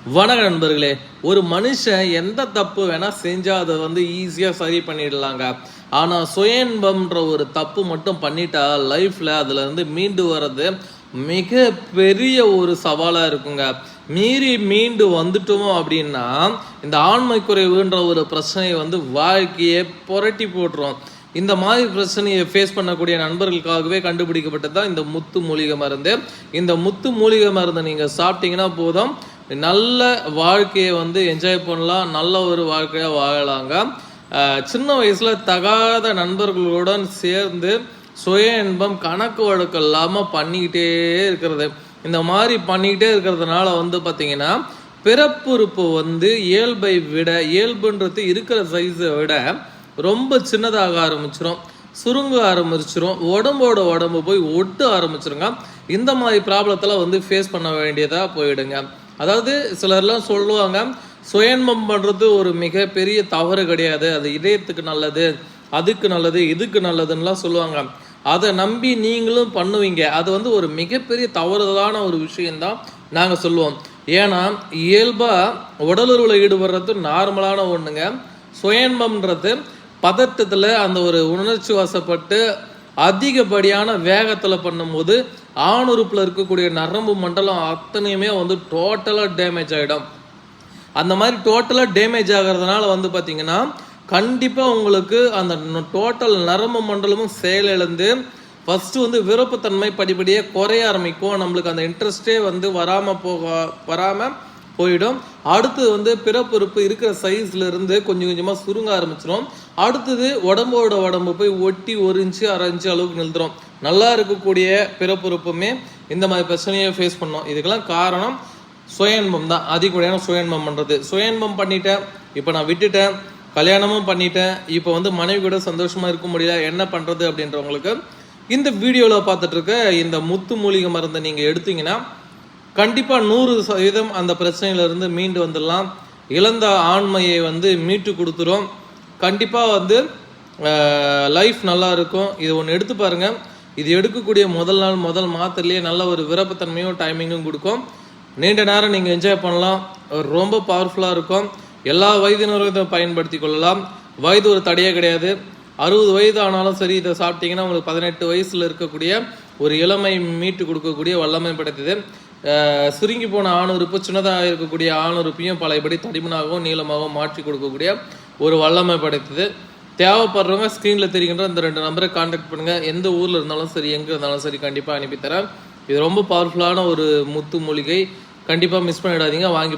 வணக்க நண்பர்களே, ஒரு மனுஷன் எந்த தப்பு வேணா செஞ்சா அதை ஈஸியா சரி பண்ணிடலாங்க. ஆனா சுயன்பம்ன்ற ஒரு தப்பு மட்டும் பண்ணிட்டா லைஃப்ல அதுல இருந்து மீண்டு வர்றது மிக பெரிய ஒரு சவாலா இருக்குங்க. மீண்டு வந்துட்டோம் அப்படின்னா இந்த ஆண்மை குறைவுன்ற ஒரு பிரச்சனை வாழ்க்கையை புரட்டி போட்டுரும். இந்த மாதிரி பிரச்சனையை ஃபேஸ் பண்ணக்கூடிய நண்பர்களுக்காகவே கண்டுபிடிக்கப்பட்டது தான் இந்த முத்து மூலிகை மருந்து. இந்த முத்து மூலிகை மருந்து நீங்கள் சாப்பிட்டீங்கன்னா போதும், நல்ல வாழ்க்கையை என்ஜாய் பண்ணலாம், நல்ல ஒரு வாழ்க்கையாக வாழலாங்க. சின்ன வயசில் தகாத நண்பர்களுடன் சேர்ந்து சுய இன்பம் கணக்கு வழக்கம் இல்லாமல் பண்ணிக்கிட்டே இருக்கிறது. இந்த மாதிரி பண்ணிக்கிட்டே இருக்கிறதுனால பார்த்தீங்கன்னா பிறப்புறுப்பு இயல்பை விட, இயல்புன்றது இருக்கிற சைஸை விட ரொம்ப சின்னதாக ஆரம்பிச்சிடும், சுருங்க ஆரம்பிச்சிடும், உடம்பு போய் ஒட்ட ஆரம்பிச்சிருங்க. இந்த மாதிரி ப்ராப்ளத்தில் ஃபேஸ் பண்ண வேண்டியதாக போயிடுங்க. அதாவது சிலர்லாம் சொல்லுவாங்க, சுயன்பம் பண்ணுறது ஒரு மிகப்பெரிய தவறு கிடையாது, அது இதயத்துக்கு நல்லது, அதுக்கு நல்லது, இதுக்கு நல்லதுன்னெலாம் சொல்லுவாங்க. அதை நம்பி நீங்களும் பண்ணுவீங்க. அது ஒரு மிகப்பெரிய தவறுதலான ஒரு விஷயந்தான் நாங்கள் சொல்லுவோம். ஏன்னா இயல்பாக உடலுறவில் ஈடுபடுறது நார்மலான ஒன்றுங்க. சுயன்பம்ன்றது பதட்டத்தில் அந்த ஒரு உணர்ச்சி வசப்பட்டு அதிகப்படியான வேகத்தில் பண்ணும்போது ஆணுறுப்பில் இருக்கக்கூடிய நரம்பு மண்டலம் அத்தனையுமே டோட்டலாக டேமேஜ் ஆகிடும். அந்த மாதிரி டோட்டலாக டேமேஜ் ஆகிறதுனால பார்த்தீங்கன்னா கண்டிப்பாக உங்களுக்கு அந்த டோட்டல் நரம்பு மண்டலமும் செயலிழந்து ஃபஸ்ட்டு விருப்பத்தன்மை படிப்படியாக குறைய ஆரம்பிக்கும். நம்மளுக்கு அந்த இன்ட்ரெஸ்டே வராமல் போயிடும். அடுத்தது பிறப்புறுப்பு இருக்கிற சைஸ்ல இருந்து கொஞ்சம் கொஞ்சமாக சுருங்க ஆரம்பிச்சிடும். அடுத்தது உடம்பு போய் ஒட்டி 1 இன்ச்சு 1/2 இன்ச்சு அளவுக்கு நிறுத்துரும். நல்லா இருக்கக்கூடிய பிறப்புறுப்புமே இந்த மாதிரி பிரச்சனையை ஃபேஸ் பண்ணோம். இதுக்கெல்லாம் காரணம் சுயன்பம் தான். அதிகப்படியான சுயன்பம் பண்ணுறது. சுயன்பம் பண்ணிட்டேன், இப்போ நான் விட்டுட்டேன், கல்யாணமும் பண்ணிட்டேன், இப்போ மனைவி கூட சந்தோஷமாக இருக்க முடியல, என்ன பண்ணுறது அப்படின்றவங்களுக்கு இந்த வீடியோவில் பார்த்துட்டு இருக்க இந்த முத்து மூலிகை மருந்தை நீங்கள் எடுத்தீங்கன்னா கண்டிப்பாக 100% அந்த பிரச்சனையிலேருந்து மீண்டு வந்துடலாம். இழந்த ஆண்மையை மீட்டு கொடுத்துரும். கண்டிப்பாக லைஃப் நல்லா இருக்கும். இது ஒன்று எடுத்து பாருங்கள். இது எடுக்கக்கூடிய முதல் மாத்திரையிலேயே நல்ல ஒரு விருப்பத்தன்மையும் டைமிங்கும் கொடுக்கும். நீண்ட நேரம் நீங்கள் என்ஜாய் பண்ணலாம். ரொம்ப பவர்ஃபுல்லாக இருக்கும். எல்லா வயதினரும் பயன்படுத்தி கொள்ளலாம். வயது ஒரு தடையே கிடையாது. 60 வயது ஆனாலும் சரி, இதை சாப்பிட்டீங்கன்னா உங்களுக்கு 18 வயசில் இருக்கக்கூடிய ஒரு இளமை மீட்டு கொடுக்கக்கூடிய வல்லமை படைத்தது. சுருங்கி போன ஆணுறுப்பு, சின்னதாக இருக்கக்கூடிய ஆணுறுப்பையும் பழையபடி தடிமனாகவும் நீளமாகவும் மாற்றி கொடுக்கக்கூடிய ஒரு வல்லமை படைத்தது. தேவைப்படுறவங்க ஸ்க்ரீனில் தெரிகின்ற இந்த 2 நம்பரை கான்டாக்ட் பண்ணுங்கள். எந்த ஊரில் இருந்தாலும் சரி, எங்கே இருந்தாலும் சரி, கண்டிப்பாக அனுப்பித்தரேன். இது ரொம்ப பவர்ஃபுல்லான ஒரு முத்து மூலிகை. கண்டிப்பாக மிஸ் பண்ணிடாதீங்க. வாங்கி